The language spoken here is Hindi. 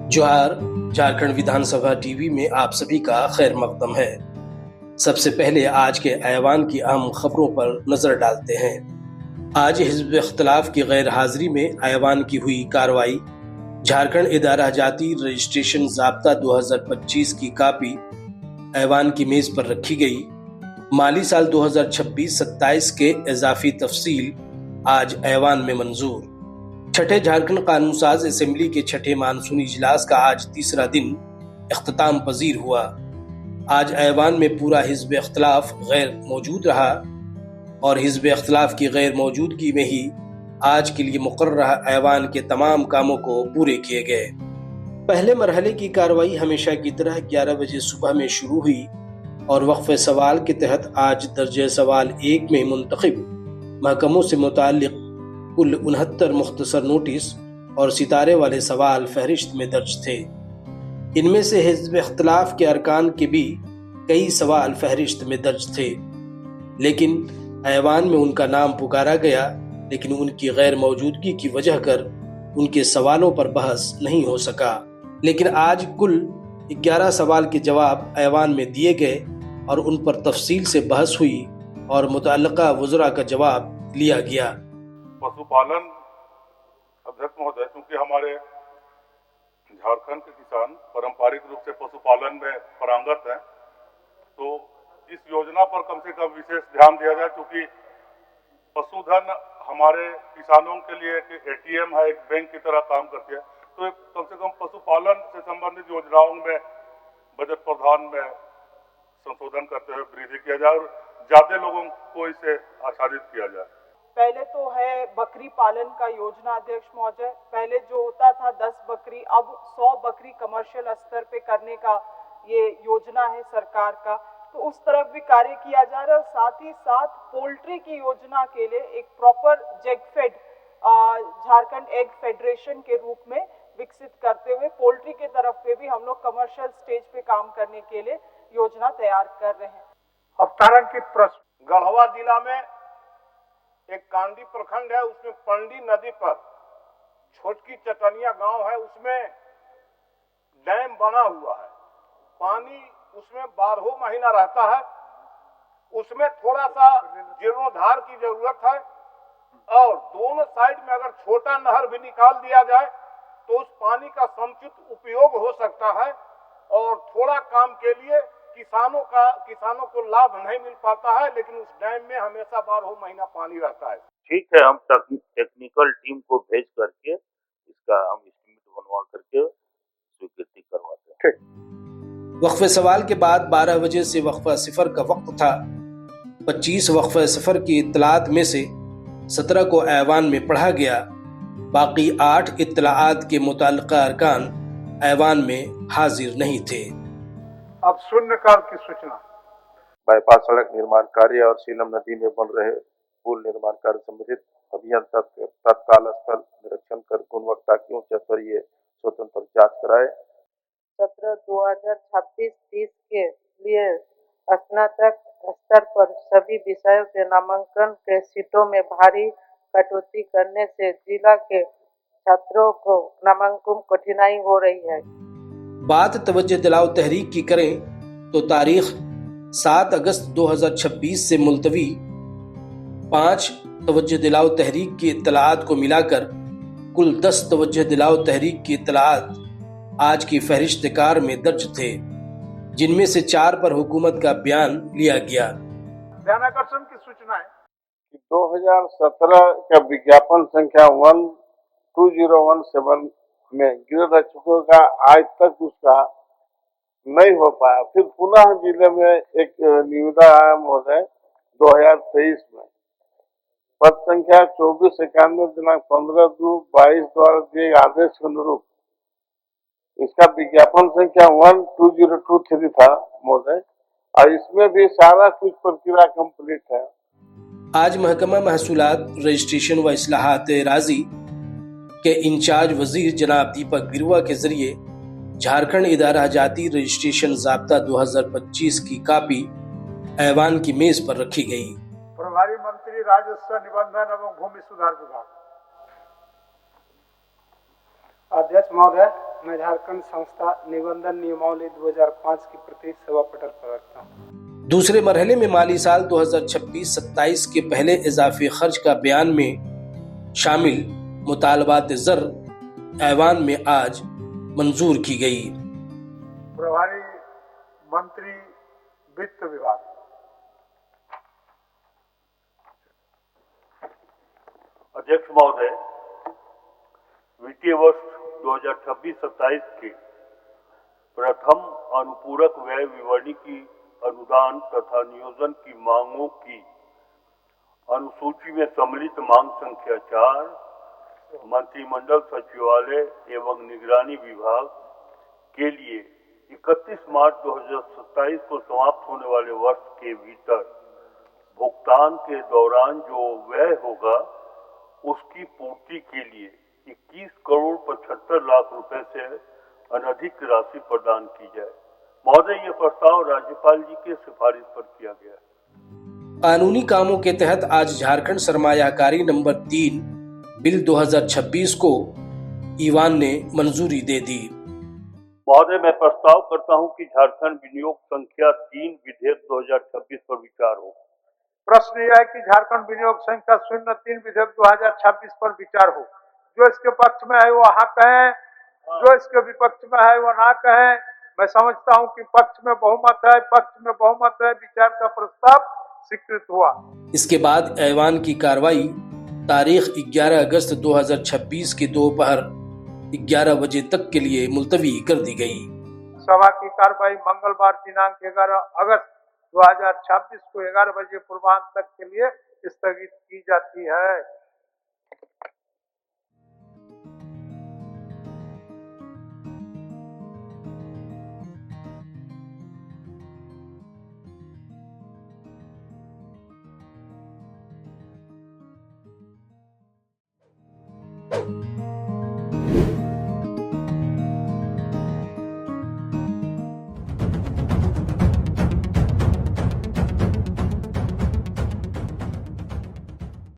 जोहार। झारखंड विधानसभा टीवी में आप सभी का खैर मकदम है। सबसे पहले आज के ऐवान की अहम खबरों पर नजर डालते हैं। आज हिज़्ब इख्तिलाफ की गैर हाजिरी में ऐवान की हुई कार्रवाई। झारखंड इदारा जाती रजिस्ट्रेशन ज़ाब्ता 2025 की कापी ऐवान की मेज पर रखी गई। माली साल 2026-27 के इजाफी तफसील आज ऐवान में मंजूर। छठे झारखंड कानून साज असेंबली के छठे मानसूनी इजलास का आज तीसरा दिन इख्तिताम पजीर हुआ। आज ऐवान में पूरा हिज़्ब इख्तिलाफ गैर मौजूद रहा और हिज़्ब इख्तिलाफ की गैर मौजूदगी में ही आज के लिए मुकर्रर ऐवान के तमाम कामों को पूरे किए गए। पहले मरहले की कार्रवाई हमेशा की तरह 11 बजे सुबह में शुरू हुई और वक्फ़े सवाल के तहत आज दर्जे सवाल 1 में मुंतखब महकमों से मुताल्लिक़ कुल 69 मुख्तसर नोटिस और सितारे वाले सवाल फहरिस्त में दर्ज थे। इनमें से हिज़्ब इख्तिलाफ के अरकान के भी कई सवाल फहरिस्त में दर्ज थे, लेकिन ऐवान में उनका नाम पुकारा गया, लेकिन उनकी गैर मौजूदगी की वजह कर उनके सवालों पर बहस नहीं हो सका। लेकिन आज कुल 11 सवाल के जवाब ऐवान में दिए गए और उन पर तफसील से बहस हुई और मुतअल्लिका वज़रा का जवाब लिया गया। पशुपालन अध्यक्ष महोदय, चूंकि हमारे झारखंड के किसान पारंपरिक रूप से पशुपालन में पारंगत हैं, तो इस योजना पर कम से कम विशेष ध्यान दिया जाए, क्योंकि पशुधन हमारे किसानों के लिए एक एटीएम है, एक बैंक की तरह काम करती है। तो कम से कम पशुपालन से संबंधित योजनाओं में बजट प्रावधान में संशोधन करते हुए वृद्धि किया जाए और ज्यादा लोगों को इससे आच्छादित किया जाए। पहले तो है बकरी पालन का योजना अध्यक्ष महोदय। पहले जो होता था 10 बकरी, अब 100 बकरी कमर्शियल स्तर पे करने का ये योजना है सरकार का, तो उस तरफ भी कार्य किया जा रहा है। और साथ ही साथ पोल्ट्री की योजना के लिए एक प्रॉपर जेगफेड झारखंड एग फेडरेशन के रूप में विकसित करते हुए पोल्ट्री के तरफ पे भी हम लोग कमर्शियल स्टेज पे काम करने के लिए योजना तैयार कर रहे हैं। अवतारण की प्रश्न, गढ़वा जिला में एक कांडी प्रखंड है, उसमें पंडी नदी पर छोटकी चटनिया गांव है, उसमें डैम बना हुआ है। पानी उसमें 12 महीना रहता है। उसमें थोड़ा सा जीर्णोद्धार की जरूरत है और दोनों साइड में अगर छोटा नहर भी निकाल दिया जाए तो उस पानी का समुचित उपयोग हो सकता है और थोड़ा काम के लिए किसानों को लाभ नहीं मिल पाता है, लेकिन उस डैम में हमेशा 12 महीना पानी रहता है। ठीक है, हम टेक्निकल टीम को भेज करके इसका हम एस्टीमेट बनवा करके स्वीकृति करवाते हैं। वक्फे सवाल के बाद 12 बजे से वक्फा सिफर का वक्त था। 25 वक्फे सफर की इत्तलात में से 17 को ऐवान में पढ़ा गया। बाकी 8 इत्तलाआत के मुताल्लिका अरकान ऐवान में हाजिर नहीं थे। अब शून्यकाल की सूचना। बाईपास सड़क निर्माण कार्य और सीलम नदी में बन रहे पुल निर्माण कार्य संबंधित अभियान तत्काल स्थल निरीक्षण कर गुणवत्ता की उच्च स्तरीय स्वतंत्र जांच कराए। 17-2026-30 के लिए स्नातक स्तर पर सभी विषयों के नामांकन के सीटों में भारी कटौती करने से जिला के छात्रों को नामांकन कठिनाई हो रही है। बात तवज्जो दिलाओ तहरीक की करें तो तारीख 7 अगस्त 2026 से मुलतवी 5 तवज्जो दिलाओ तहरीक की इत्तलाआत को मिलाकर कुल 10 तवज्जो दिलाओ तहरीक की इत्तलाआत आज की फहरिस्त कार में दर्ज थे, जिनमें से 4 पर हुकूमत का बयान लिया गया। ध्यानाकर्षण की सूचना है कि 2017 का विज्ञापन संख्या 12017 में गृह रक्षकों का आज तक उसका नहीं हो पाया। फिर पुनः जिले में एक निविदा आया महोदय 2023 में पद संख्या 2491 दिनांक 15/2/22 द्वारा दिए आदेश के अनुरूप इसका विज्ञापन संख्या 12023 था महोदय, और इसमें भी सारा कुछ प्रक्रिया कंप्लीट है। आज महकमा महसूलात रजिस्ट्रेशन व इस्लाहात राजी के इंचार्ज वजीर जनाब दीपक गिरुआ के जरिए झारखंड इदारा जाती रजिस्ट्रेशन ज़ाब्ता 2025 की कापी ऐवान की मेज पर रखी गई। प्रभारी मंत्री राजस्व निबंधन एवं भूमि सुधार विभाग। अध्यक्ष महोदय, मैं झारखंड संस्था निबंधन नियमावली 2005 की प्रति सभा पटल पर रखता हूँ। दूसरे मरहले में माली साल 2026-27 के पहले इजाफी खर्च का बयान में शामिल मुतालबात ज़र ऐवान में आज मंजूर की गई। प्रभारी मंत्री वित्त विभाग। अध्यक्ष महोदय, वित्तीय वर्ष 2026-27 के प्रथम अनुपूरक व्यय विवरणी की अनुदान तथा नियोजन की मांगों की अनुसूची में सम्मिलित मांग संख्या 4 मंत्रिमंडल सचिवालय एवं निगरानी विभाग के लिए 31 मार्च 2027 को समाप्त होने वाले वर्ष के भीतर भुगतान के दौरान जो व्यय होगा उसकी पूर्ति के लिए 21 करोड़ 75 लाख रुपए से अनधिक राशि प्रदान की जाए। महोदय, ये प्रस्ताव राज्यपाल जी के सिफारिश पर किया गया है। कानूनी कामों के तहत आज झारखंड सरमायाकारी नंबर 3 बिल 2026 को ईवान ने मंजूरी दे दी। महोदय, मैं प्रस्ताव करता हूं कि झारखंड विनियोग संख्या 3 विधेयक 2026 पर विचार हो। प्रश्न यह है कि झारखंड विनियोग संख्या 03 विधेयक 2026 पर विचार हो। जो इसके पक्ष में है वो हाँ कहें, जो इसके विपक्ष में है वो ना कहें। मैं समझता हूं कि पक्ष में बहुमत है, विचार का प्रस्ताव स्वीकृत हुआ। इसके बाद ऐवान की कार्रवाई तारीख 11 अगस्त 2026 की दोपहर 11 बजे तक के लिए मुलतवी कर दी गई। सभा की कार्रवाई मंगलवार दिनांक 11 अगस्त 2026 को 11 बजे पूर्वाह्न तक के लिए स्थगित की जाती है।